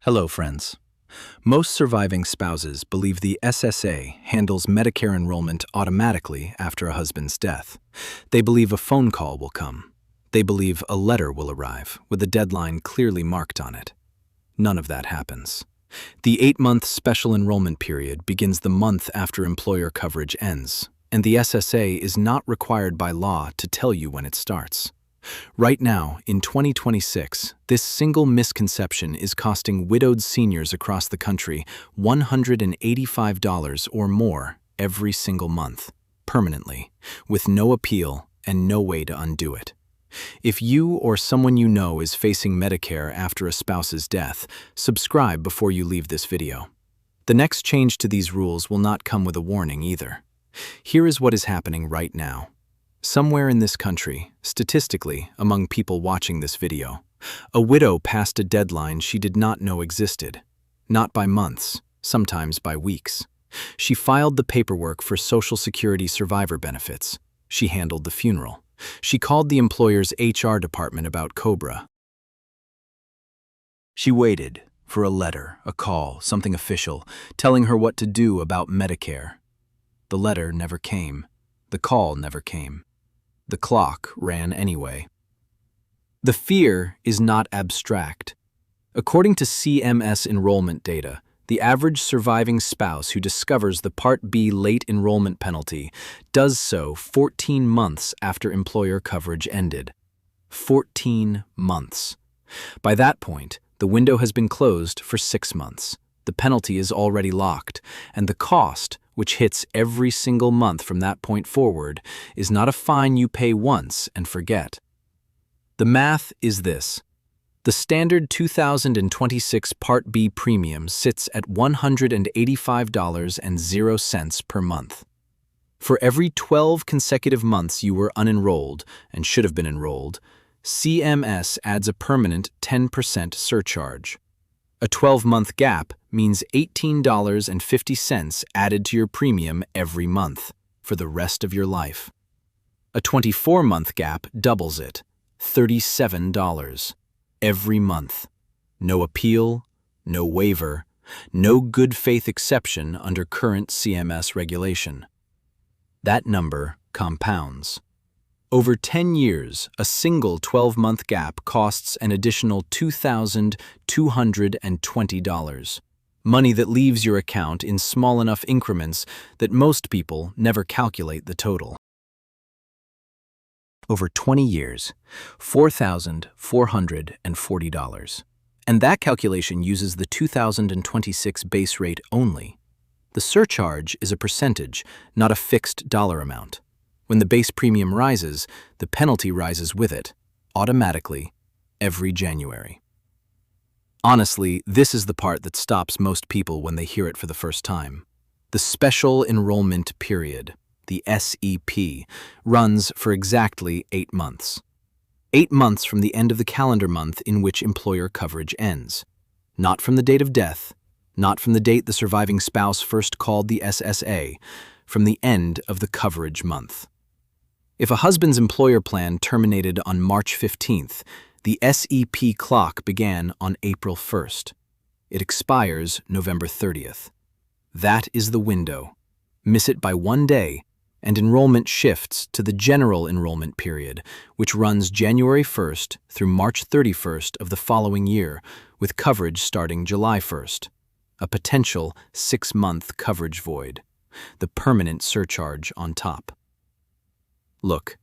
Hello, friends. Most surviving spouses believe the SSA handles Medicare enrollment automatically after a husband's death. They believe a phone call will come. They believe a letter will arrive with a deadline clearly marked on it. None of that happens. The 8-month special enrollment period begins the month after employer coverage ends, and the SSA is not required by law to tell you when it starts. Right now, in 2026, this single misconception is costing widowed seniors across the country $185 or more every single month, permanently, with no appeal and no way to undo it. If you or someone you know is facing Medicare after a spouse's death, subscribe before you leave this video. The next change to these rules will not come with a warning either. Here is what is happening right now. Somewhere in this country, statistically, among people watching this video, a widow passed a deadline she did not know existed. Not by months, sometimes by weeks. She filed the paperwork for Social Security survivor benefits. She handled the funeral. She called the employer's HR department about COBRA. She waited for a letter, a call, something official, telling her what to do about Medicare. The letter never came. The call never came. The clock ran anyway. The fear is not abstract. According to CMS enrollment data, the average surviving spouse who discovers the Part B late enrollment penalty does so 14 months after employer coverage ended. 14 months. By that point, the window has been closed for 6 months. The penalty is already locked, and the cost, which hits every single month from that point forward, is not a fine you pay once and forget. The math is this. The standard 2026 Part B premium sits at $185.00 per month. For every 12 consecutive months you were unenrolled and should have been enrolled, CMS adds a permanent 10% surcharge. A 12-month gap means $18.50 added to your premium every month for the rest of your life. A 24-month gap doubles it, $37 every month. No appeal, no waiver, no good faith exception under current CMS regulation. That number compounds. Over 10 years, a single 12-month gap costs an additional $2,220. Money that leaves your account in small enough increments that most people never calculate the total. Over 20 years, $4,440. And that calculation uses the 2026 base rate only. The surcharge is a percentage, not a fixed dollar amount. When the base premium rises, the penalty rises with it, automatically, every January. Honestly, this is the part that stops most people when they hear it for the first time. The Special Enrollment Period, the SEP, runs for exactly 8 months. 8 months from the end of the calendar month in which employer coverage ends. Not from the date of death, not from the date the surviving spouse first called the SSA, from the end of the coverage month. If a husband's employer plan terminated on March 15th, the SEP clock began on April 1st. It expires November 30th. That is the window. Miss it by 1 day, and enrollment shifts to the general enrollment period, which runs January 1st through March 31st of the following year, with coverage starting July 1st. A potential 6-month coverage void. The permanent surcharge on top. Look,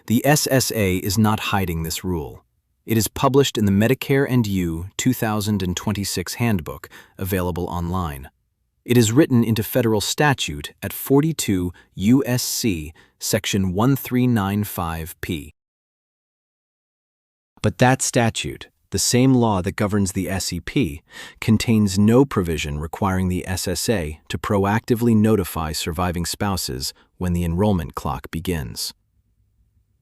the SSA is not hiding this rule. It is published in the Medicare and You 2026 Handbook, available online. It is written into federal statute at 42 U.S.C. Section 1395P. But that statute, the same law that governs the SEP, contains no provision requiring the SSA to proactively notify surviving spouses when the enrollment clock begins.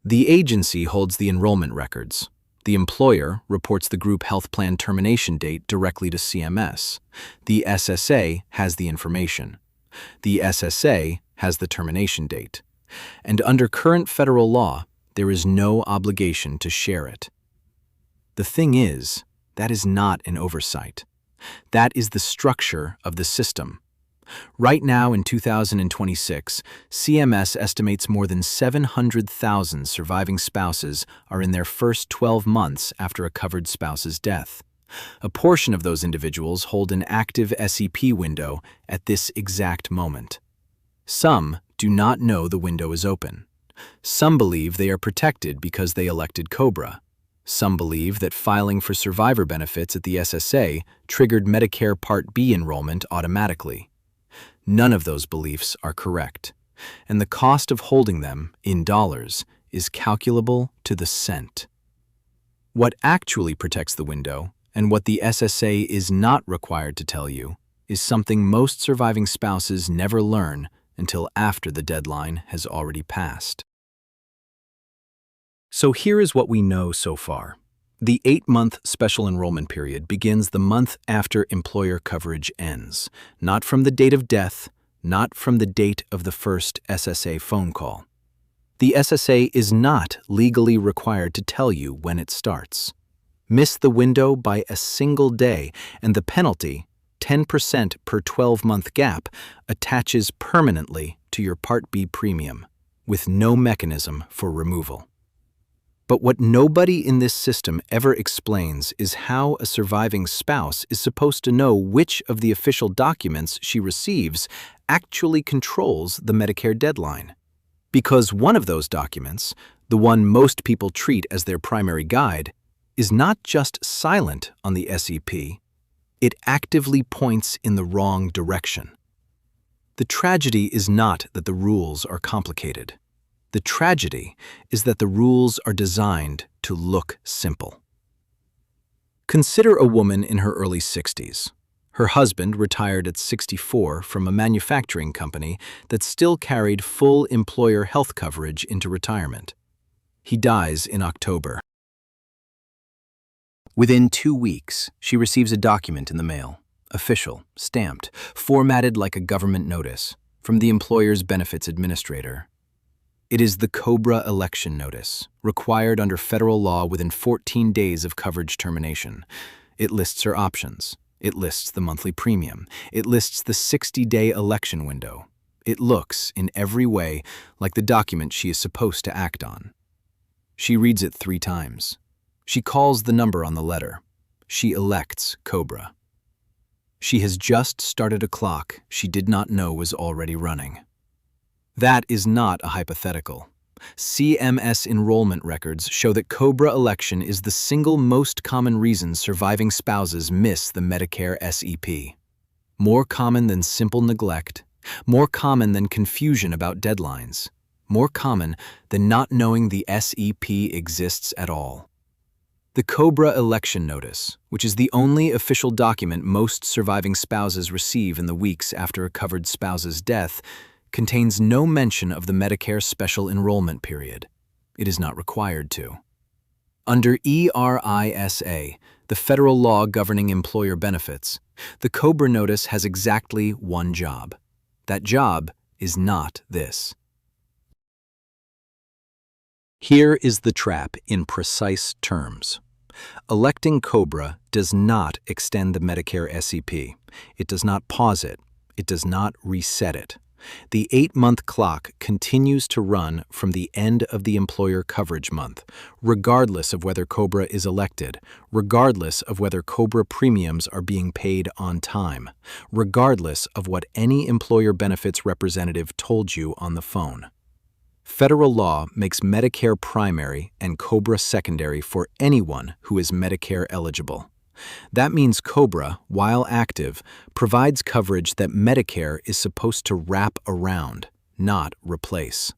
The agency holds the enrollment records. The employer reports the group health plan termination date directly to CMS. The SSA has the information. The SSA has the termination date. And under current federal law, there is no obligation to share it. The thing is, that is not an oversight. That is the structure of the system. Right now in 2026, CMS estimates more than 700,000 surviving spouses are in their first 12 months after a covered spouse's death. A portion of those individuals hold an active SEP window at this exact moment. Some do not know the window is open. Some believe they are protected because they elected COBRA. Some believe that filing for survivor benefits at the SSA triggered Medicare Part B enrollment automatically. None of those beliefs are correct, and the cost of holding them, in dollars, is calculable to the cent. What actually protects the window, and what the SSA is not required to tell you, is something most surviving spouses never learn until after the deadline has already passed. So here is what we know so far. The 8-month special enrollment period begins the month after employer coverage ends, not from the date of death, not from the date of the first SSA phone call. The SSA is not legally required to tell you when it starts. Miss the window by a single day, and the penalty, 10% per 12-month gap, attaches permanently to your Part B premium, with no mechanism for removal. But what nobody in this system ever explains is how a surviving spouse is supposed to know which of the official documents she receives actually controls the Medicare deadline. Because one of those documents, the one most people treat as their primary guide, is not just silent on the SEP, it actively points in the wrong direction. The tragedy is not that the rules are complicated. The tragedy is that the rules are designed to look simple. Consider a woman in her early 60s. Her husband retired at 64 from a manufacturing company that still carried full employer health coverage into retirement. He dies in October. Within 2 weeks, she receives a document in the mail, official, stamped, formatted like a government notice, from the employer's benefits administrator. It is the COBRA election notice, required under federal law within 14 days of coverage termination. It lists her options. It lists the monthly premium. It lists the 60-day election window. It looks, in every way, like the document she is supposed to act on. She reads it 3 times. She calls the number on the letter. She elects COBRA. She has just started a clock she did not know was already running. That is not a hypothetical. CMS enrollment records show that COBRA election is the single most common reason surviving spouses miss the Medicare SEP. More common than simple neglect, more common than confusion about deadlines, more common than not knowing the SEP exists at all. The COBRA election notice, which is the only official document most surviving spouses receive in the weeks after a covered spouse's death, contains no mention of the Medicare Special Enrollment Period. It is not required to. Under ERISA, the federal law governing employer benefits, the COBRA notice has exactly one job. That job is not this. Here is the trap in precise terms. Electing COBRA does not extend the Medicare SEP. It does not pause it. It does not reset it. The 8-month clock continues to run from the end of the employer coverage month, regardless of whether COBRA is elected, regardless of whether COBRA premiums are being paid on time, regardless of what any employer benefits representative told you on the phone. Federal law makes Medicare primary and COBRA secondary for anyone who is Medicare eligible. That means COBRA, while active, provides coverage that Medicare is supposed to wrap around, not replace.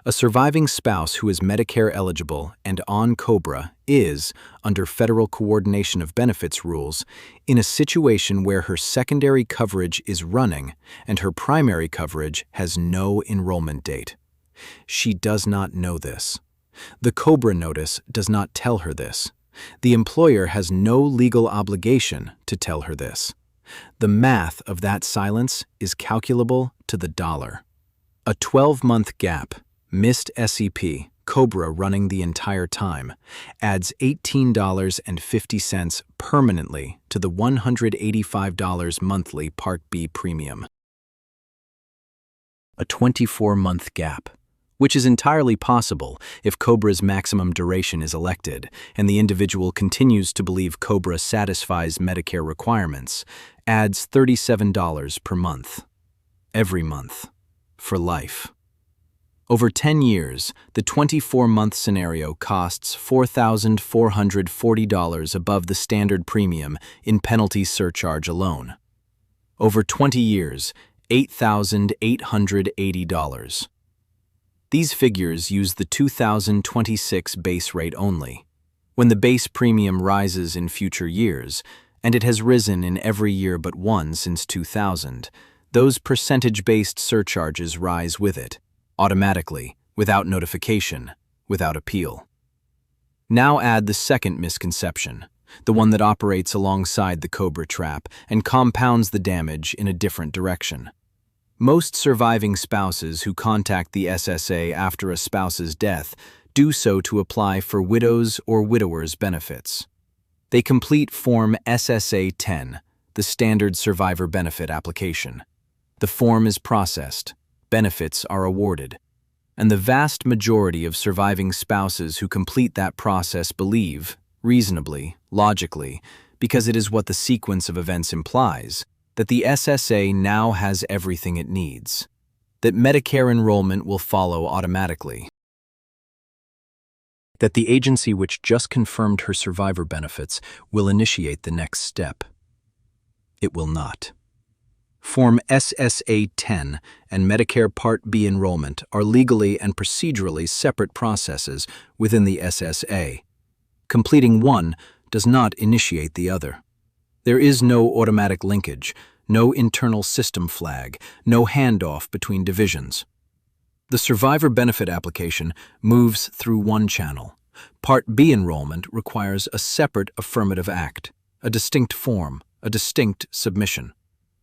A surviving spouse who is Medicare eligible and on COBRA is, under federal coordination of benefits rules, in a situation where her secondary coverage is running and her primary coverage has no enrollment date. She does not know this. The COBRA notice does not tell her this. The employer has no legal obligation to tell her this. The math of that silence is calculable to the dollar. A 12-month gap, missed SEP, COBRA running the entire time, adds $18.50 permanently to the $185 monthly Part B premium. A 24-month gap, which is entirely possible if COBRA's maximum duration is elected and the individual continues to believe COBRA satisfies Medicare requirements, adds $37 per month. Every month. For life. Over 10 years, the 24-month scenario costs $4,440 above the standard premium in penalty surcharge alone. Over 20 years, $8,880. These figures use the 2026 base rate only. When the base premium rises in future years, and it has risen in every year but one since 2000, those percentage-based surcharges rise with it, automatically, without notification, without appeal. Now add the second misconception, the one that operates alongside the COBRA Trap and compounds the damage in a different direction. Most surviving spouses who contact the SSA after a spouse's death do so to apply for widows' or widowers' benefits. They complete Form SSA-10, the standard survivor benefit application. The form is processed, benefits are awarded, and the vast majority of surviving spouses who complete that process believe, reasonably, logically, because it is what the sequence of events implies, that the SSA now has everything it needs, that Medicare enrollment will follow automatically, that the agency which just confirmed her survivor benefits will initiate the next step. It will not. Form SSA-10 and Medicare Part B enrollment are legally and procedurally separate processes within the SSA. Completing one does not initiate the other. There is no automatic linkage, no internal system flag, no handoff between divisions. The survivor benefit application moves through one channel. Part B enrollment requires a separate affirmative act, a distinct form, a distinct submission.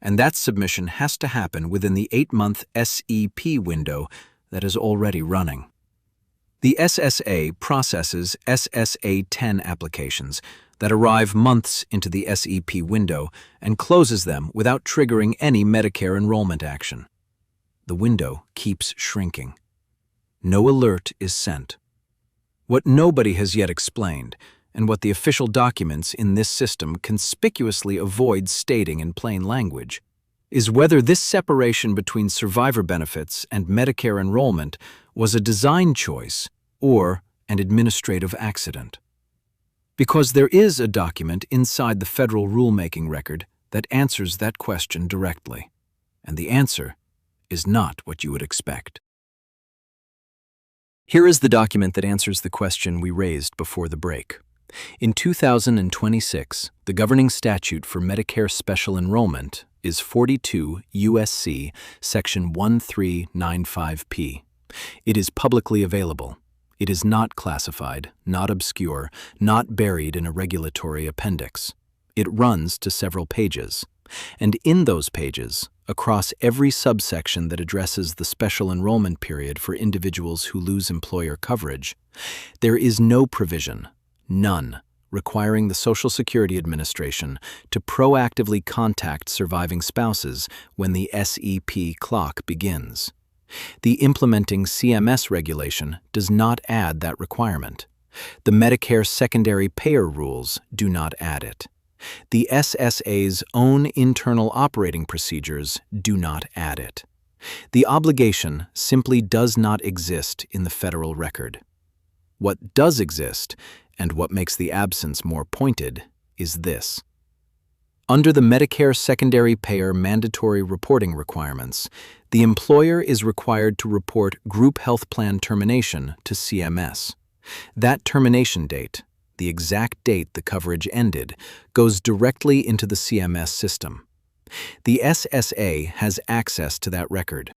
And that submission has to happen within the 8-month SEP window that is already running. The SSA processes SSA-10 applications that arrive months into the SEP window and closes them without triggering any Medicare enrollment action. The window keeps shrinking. No alert is sent. What nobody has yet explained, and what the official documents in this system conspicuously avoid stating in plain language, is whether this separation between survivor benefits and Medicare enrollment was a design choice or an administrative accident. Because there is a document inside the federal rulemaking record that answers that question directly, and the answer is not what you would expect. Here is the document that answers the question we raised before the break. In 2026, the governing statute for Medicare Special Enrollment is 42 U.S.C. Section 1395P. It is publicly available. It is not classified, not obscure, not buried in a regulatory appendix. It runs to several pages. And in those pages, across every subsection that addresses the special enrollment period for individuals who lose employer coverage, there is no provision, none, requiring the Social Security Administration to proactively contact surviving spouses when the SEP clock begins. The implementing CMS regulation does not add that requirement. The Medicare secondary payer rules do not add it. The SSA's own internal operating procedures do not add it. The obligation simply does not exist in the federal record. What does exist, and what makes the absence more pointed, is this. Under the Medicare secondary payer mandatory reporting requirements, the employer is required to report group health plan termination to CMS. That termination date, the exact date the coverage ended, goes directly into the CMS system. The SSA has access to that record.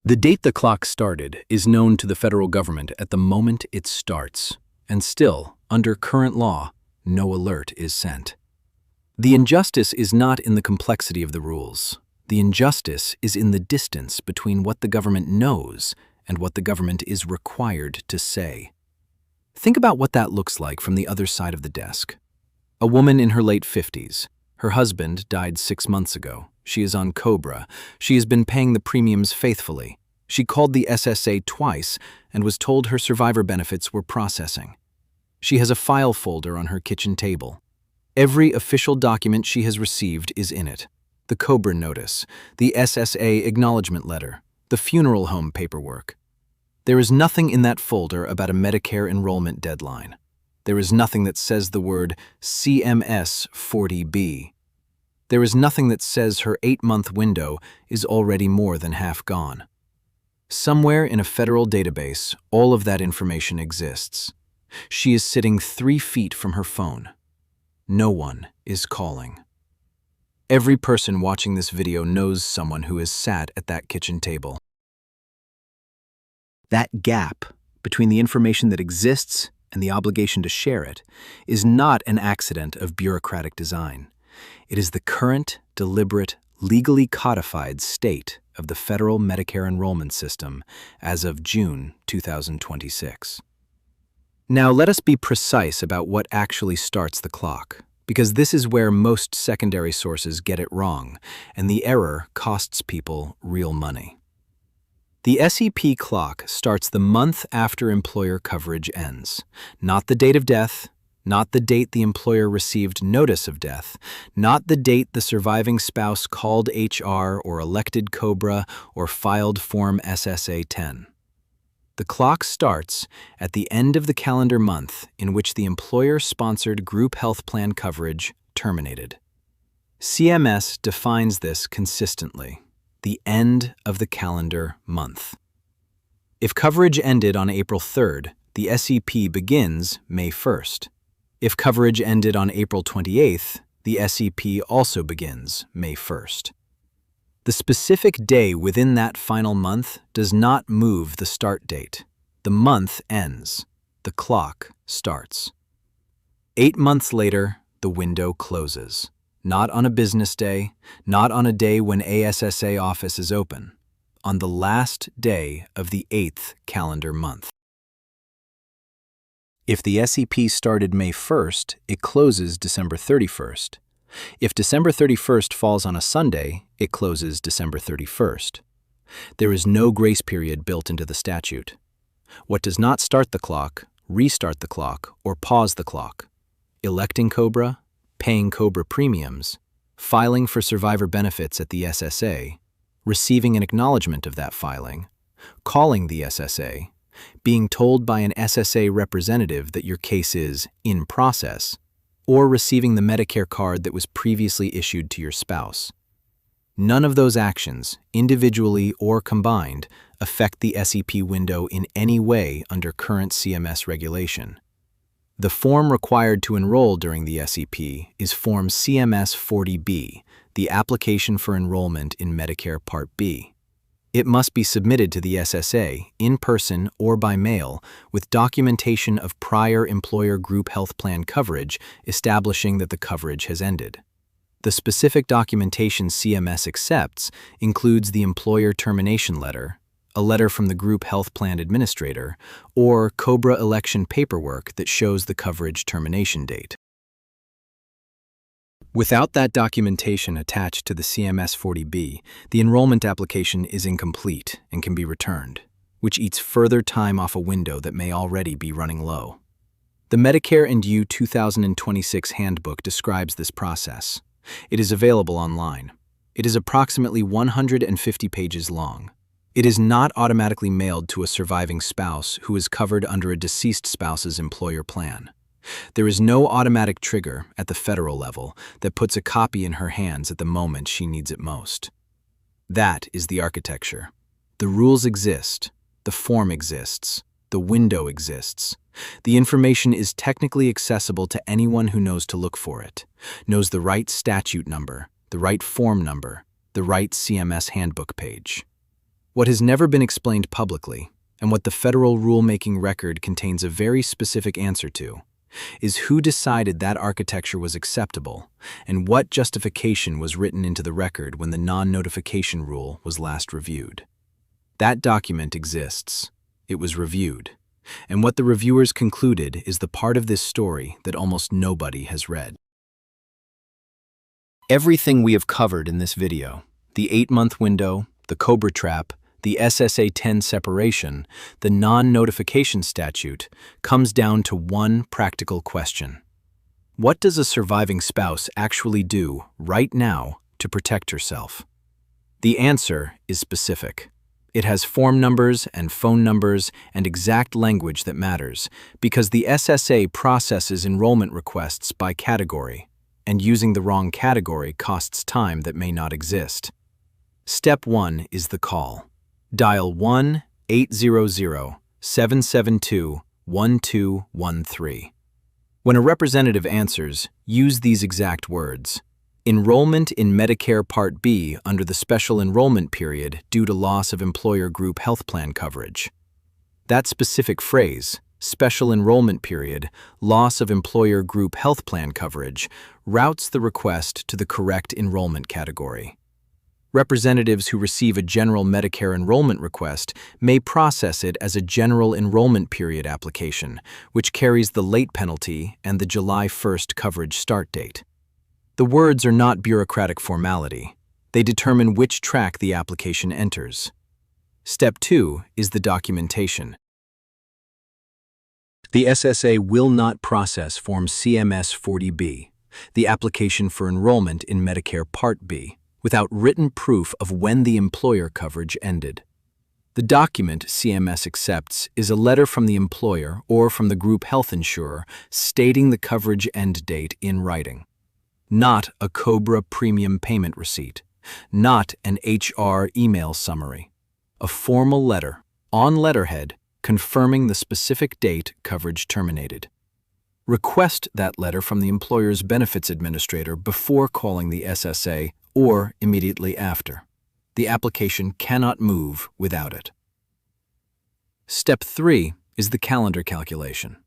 The date the clock started is known to the federal government at the moment it starts, and still, under current law, no alert is sent. The injustice is not in the complexity of the rules. The injustice is in the distance between what the government knows and what the government is required to say. Think about what that looks like from the other side of the desk. A woman in her late 50s. Her husband died 6 months ago. She is on COBRA. She has been paying the premiums faithfully. She called the SSA twice and was told her survivor benefits were processing. She has a file folder on her kitchen table. Every official document she has received is in it. The COBRA notice, the SSA acknowledgement letter, the funeral home paperwork. There is nothing in that folder about a Medicare enrollment deadline. There is nothing that says the word CMS 40B. There is nothing that says her 8-month window is already more than half gone. Somewhere in a federal database, all of that information exists. She is sitting 3 feet from her phone. No one is calling. Every person watching this video knows someone who has sat at that kitchen table. That gap between the information that exists and the obligation to share it is not an accident of bureaucratic design. It is the current, deliberate, legally codified state of the federal Medicare enrollment system as of June 2026. Now let us be precise about what actually starts the clock, because this is where most secondary sources get it wrong, and the error costs people real money. The SEP clock starts the month after employer coverage ends, not the date of death, not the date the employer received notice of death, not the date the surviving spouse called HR or elected COBRA or filed Form SSA-10. The clock starts at the end of the calendar month in which the employer-sponsored group health plan coverage terminated. CMS defines this consistently: the end of the calendar month. If coverage ended on April 3rd, the SEP begins May 1st. If coverage ended on April 28th, the SEP also begins May 1st. The specific day within that final month does not move the start date. The month ends. The clock starts. 8 months later, the window closes. Not on a business day, not on a day when ASSA office is open. On the last day of the 8th calendar month. If the SEP started May 1st, it closes December 31st. If December 31st falls on a Sunday, it closes December 31st. There is no grace period built into the statute. What does not start the clock, restart the clock, or pause the clock? Electing COBRA, paying COBRA premiums, filing for survivor benefits at the SSA, receiving an acknowledgement of that filing, calling the SSA, being told by an SSA representative that your case is in process, or receiving the Medicare card that was previously issued to your spouse. None of those actions, individually or combined, affect the SEP window in any way under current CMS regulation. The form required to enroll during the SEP is Form CMS 40B, the application for enrollment in Medicare Part B. It must be submitted to the SSA, in person or by mail, with documentation of prior employer group health plan coverage establishing that the coverage has ended. The specific documentation CMS accepts includes the employer termination letter, a letter from the group health plan administrator, or COBRA election paperwork that shows the coverage termination date. Without that documentation attached to the CMS 40B, the enrollment application is incomplete and can be returned, which eats further time off a window that may already be running low. The Medicare and You 2026 Handbook describes this process. It is available online. It is approximately 150 pages long. It is not automatically mailed to a surviving spouse who is covered under a deceased spouse's employer plan. There is no automatic trigger at the federal level that puts a copy in her hands at the moment she needs it most. That is the architecture. The rules exist, the form exists, the window exists. The information is technically accessible to anyone who knows to look for it, knows the right statute number, the right form number, the right CMS handbook page. What has never been explained publicly, and what the federal rulemaking record contains a very specific answer to, is who decided that architecture was acceptable, and what justification was written into the record when the non-notification rule was last reviewed. That document exists. It was reviewed. And what the reviewers concluded is the part of this story that almost nobody has read. Everything we have covered in this video, the 8-month window, the COBRA Trap, the SSA-10 separation, the non-notification statute, comes down to one practical question. What does a surviving spouse actually do right now to protect herself? The answer is specific. It has form numbers and phone numbers and exact language that matters because the SSA processes enrollment requests by category, and using the wrong category costs time that may not exist. Step 1 is the call. Dial 1-800-772-1213. When a representative answers, use these exact words. Enrollment in Medicare Part B under the Special Enrollment Period due to loss of employer group health plan coverage. That specific phrase, Special Enrollment Period, loss of employer group health plan coverage, routes the request to the correct enrollment category. Representatives who receive a general Medicare enrollment request may process it as a General Enrollment Period application, which carries the late penalty and the July 1st coverage start date. The words are not bureaucratic formality. They determine which track the application enters. Step 2 is the documentation. The SSA will not process Form CMS 40B, the application for enrollment in Medicare Part B, without written proof of when the employer coverage ended. The document CMS accepts is a letter from the employer or from the group health insurer stating the coverage end date in writing. Not a COBRA premium payment receipt, not an HR email summary. A formal letter, on letterhead, confirming the specific date coverage terminated. Request that letter from the employer's benefits administrator before calling the SSA or immediately after. The application cannot move without it. Step 3 is the calendar calculation.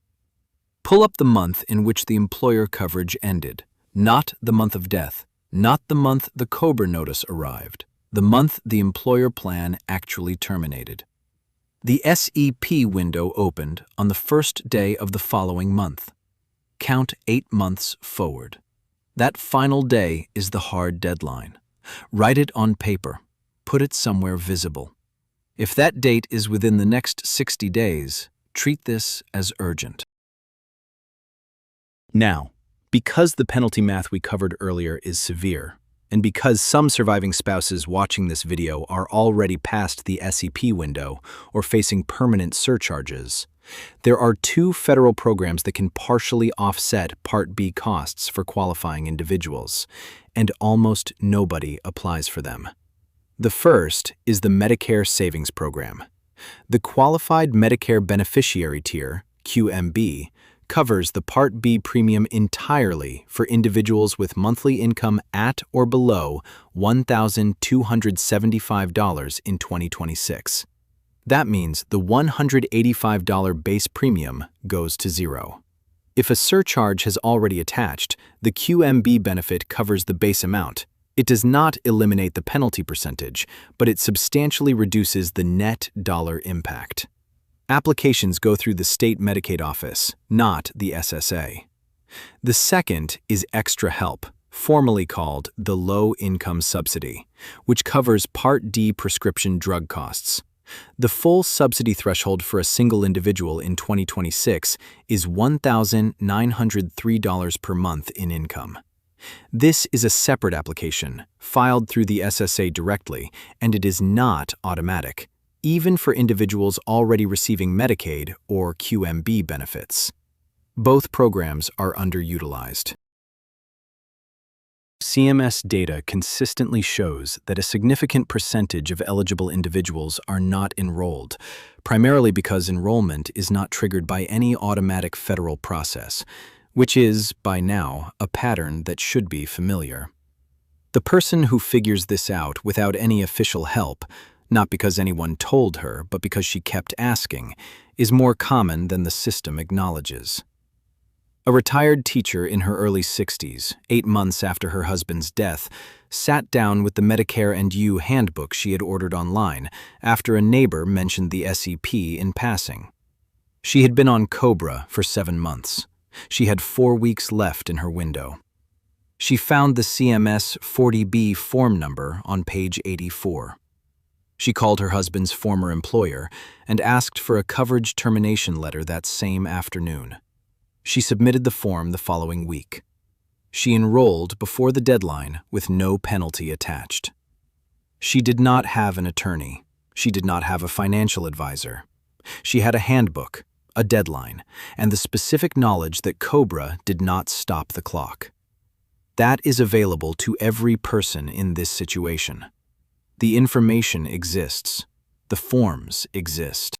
Pull up the month in which the employer coverage ended. Not the month of death, not the month the COBRA notice arrived, the month the employer plan actually terminated. The SEP window opened on the first day of the following month. Count 8 months forward. That final day is the hard deadline. Write it on paper. Put it somewhere visible. If that date is within the next 60 days, treat this as urgent. Now, because the penalty math we covered earlier is severe, and because some surviving spouses watching this video are already past the SEP window or facing permanent surcharges, there are 2 federal programs that can partially offset Part B costs for qualifying individuals, and almost nobody applies for them. The first is the Medicare Savings Program. The Qualified Medicare Beneficiary Tier, QMB, covers the Part B premium entirely for individuals with monthly income at or below $1,275 in 2026. That means the $185 base premium goes to zero. If a surcharge has already attached, the QMB benefit covers the base amount. It does not eliminate the penalty percentage, but it substantially reduces the net dollar impact. Applications go through the state Medicaid office, not the SSA. The second is Extra Help, formerly called the Low Income Subsidy, which covers Part D prescription drug costs. The full subsidy threshold for a single individual in 2026 is $1,903 per month in income. This is a separate application, filed through the SSA directly, and it is not automatic, even for individuals already receiving Medicaid or QMB benefits. Both programs are underutilized. CMS data consistently shows that a significant percentage of eligible individuals are not enrolled, primarily because enrollment is not triggered by any automatic federal process, which is, by now, a pattern that should be familiar. The person who figures this out without any official help, not because anyone told her, but because she kept asking, is more common than the system acknowledges. A retired teacher in her early 60s, 8 months after her husband's death, sat down with the Medicare and U handbook she had ordered online after a neighbor mentioned the SEP in passing. She had been on COBRA for 7 months. She had 4 weeks left in her window. She found the CMS 40B form number on page 84. She called her husband's former employer and asked for a coverage termination letter that same afternoon. She submitted the form the following week. She enrolled before the deadline with no penalty attached. She did not have an attorney. She did not have a financial advisor. She had a handbook, a deadline, and the specific knowledge that COBRA did not stop the clock. That is available to every person in this situation. The information exists. The forms exist.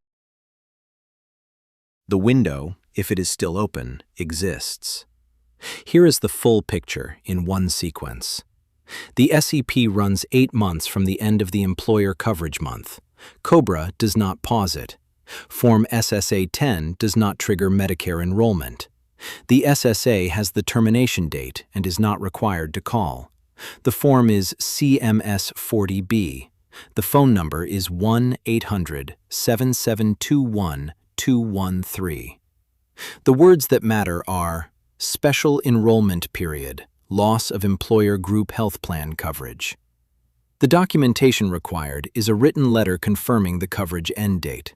The window, if it is still open, exists. Here is the full picture in one sequence. The SEP runs 8 months from the end of the employer coverage month. COBRA does not pause it. Form SSA-10 does not trigger Medicare enrollment. The SSA has the termination date and is not required to call. The form is CMS 40B. The phone number is 1-800-7721-213. The words that matter are Special Enrollment Period, loss of employer group health plan coverage. The documentation required is a written letter confirming the coverage end date.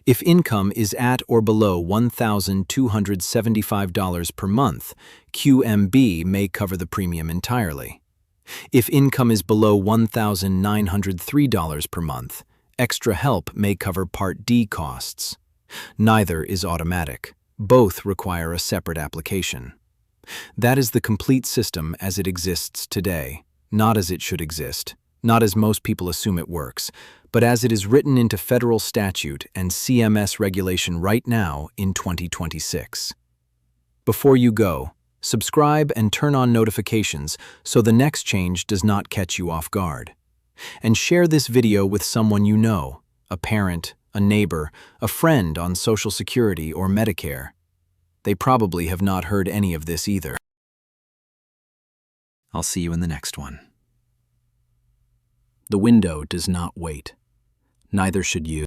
If income is at or below $1,275 per month, QMB may cover the premium entirely. If income is below $1,903 per month, extra help may cover Part D costs. Neither is automatic. Both require a separate application. That is the complete system as it exists today, not as it should exist, not as most people assume it works, but as it is written into federal statute and CMS regulation right now in 2026. Before you go, subscribe and turn on notifications so the next change does not catch you off guard. And share this video with someone you know, a parent, a neighbor, a friend on Social Security or Medicare. They probably have not heard any of this either. I'll see you in the next one. The window does not wait. Neither should you.